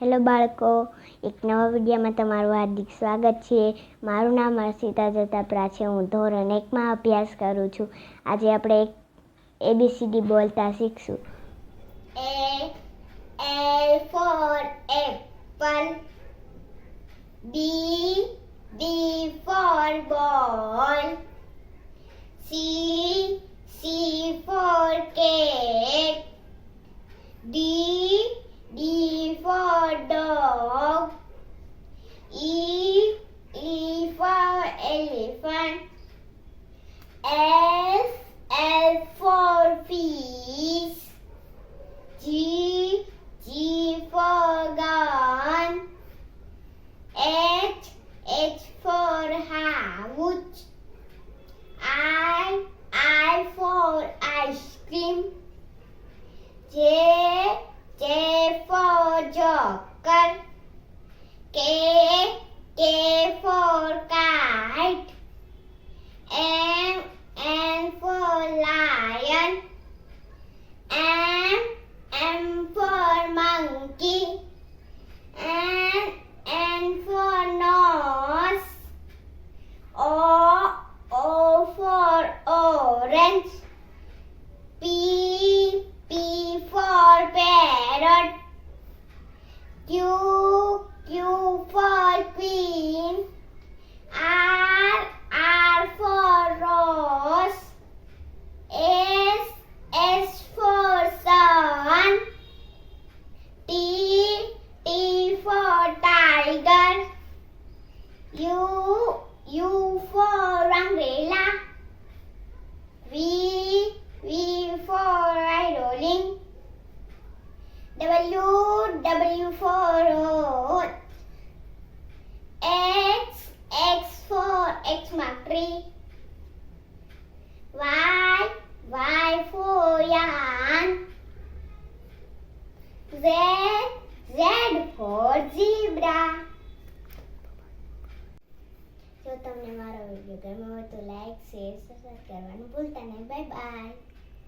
Hello બાળકો, એક નવા વિડીયોમાં તમારું હાર્દિક સ્વાગત છે. મારું નામ હર્ષિતા જતાપરા છે. હું ધોરણ 1માં અભ્યાસ કરું છું. આજે આપણે એક ABCD બોલતા શીખશું. A for apple. B for ball. C for cat. D for dog. E for elephant. F for fish. G for gun. H for house. I for ice cream. J for joker. K for kite. N for lion. M for monkey. N for nose. O for orange. P for parrot. Q for queen. R for rose. S for sun. T for tiger. U for umbrella. V for violin. W for oat. X for Xmark tree. Y for yarn. Z for zebra. જો તમને મારો video ગમ્યો હોય તો like, share, subscribe કરવાનું ભૂલતા નહીં. Bye bye.